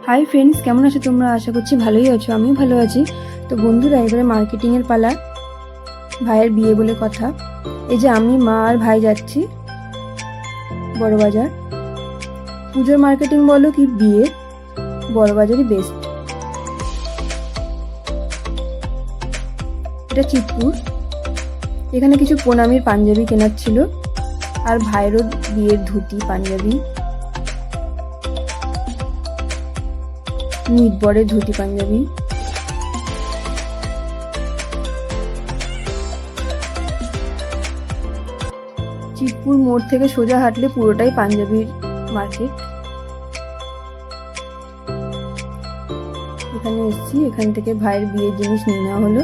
Hi friends, কেমন আছো তোমরা? আশা করছি ভালোই আছো, আমিও ভালো আছি। তো বন্ধুরা, এবারে মার্কেটিংয়ের পালা। ভাইয়ের বিয়ে বলে কথা। এই যে আমি, মা আর ভাই যাচ্ছি বড়বাজার। পুজোর মার্কেটিং বলো কি বিয়ে, বড়বাজারই বেস্ট। এটা চিতপুর। এখানে কিছু প্রণামীর পাঞ্জাবি কেনার ছিল, আর ভাইয়েরও বিয়ের ধুতি পাঞ্জাবি, নিটবরের ধুতি পাঞ্জাবি। চিতপুর মোড় থেকে সোজা হাঁটলে পুরোটাই পাঞ্জাবির মার্কেট। এখানে এসেছি, এখান থেকে ভাইয়ের বিয়ের জিনিস নিয়ে নেওয়া হলো।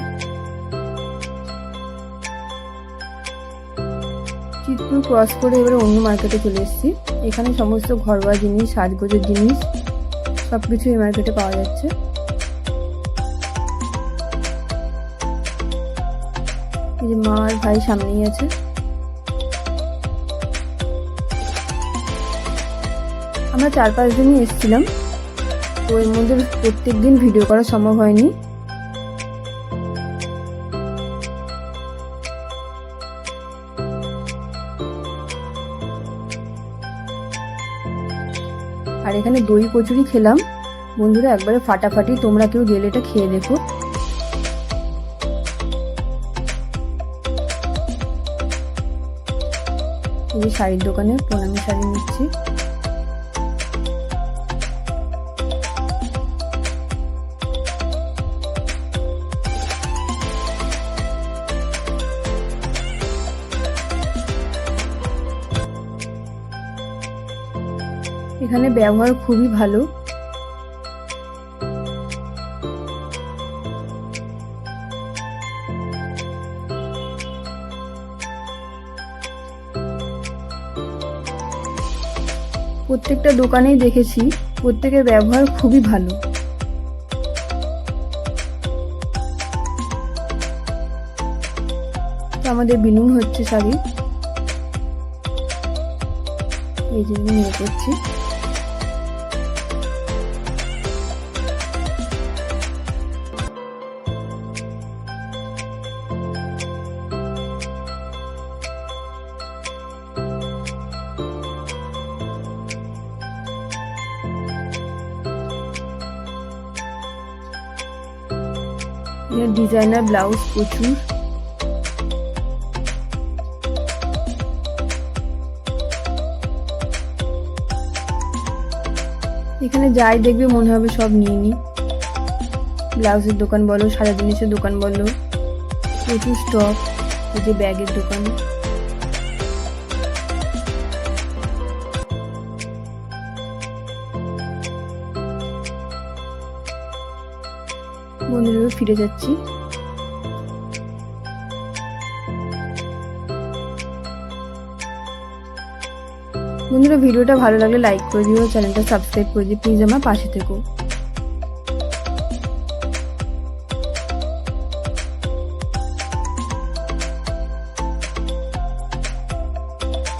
চিতপুর ক্রস করে এবারে অন্য মার্কেটে চলে এসেছি। এখানে সমস্ত ঘরোয়া জিনিস, সাজগোজের জিনিস সবকিছু এই মার্কেটে পাওয়া যাচ্ছে। এই যে মা আর ভাই সামনেই আছে। আমরা 4-5 দিনই এসেছিলাম, তো এর মধ্যে প্রত্যেক দিন ভিডিও করা সম্ভব হয়নি। আর এখানে দই কচুরি খেলাম বন্ধুরা, একবারে ফাটাফাটি। তোমরা কেউ গেলে এটা খেয়ে দেখো। এই যে শাড়ির দোকানে প্রণামী শাড়ি নিচ্ছি। এখানে ব্যবহার খুবই ভালো। প্রত্যেকটা দোকানেই দেখেছি প্রত্যেকের ব্যবহার খুবই ভালো। আমাদের বিনুন হচ্ছে শাড়ি, এই জন্য নিয়ে করছি। ডিজাইনার ব্লাউজ প্রচুর। এখানে যাই দেখবে মনে হবে সব নিয়ে নি। ব্লাউজের দোকান বলো, সারা জিনিসের দোকান বলো, প্রচুর স্টক। এই যে ব্যাগের দোকান। বন্ধুরা ফিরে যাচ্ছি। বন্ধুরা ভিডিওটা ভালো লাগলে লাইক করে দিও, চ্যানেলটা সাবস্ক্রাইব করে দিও, প্লিজ আমার পাশে থেকো।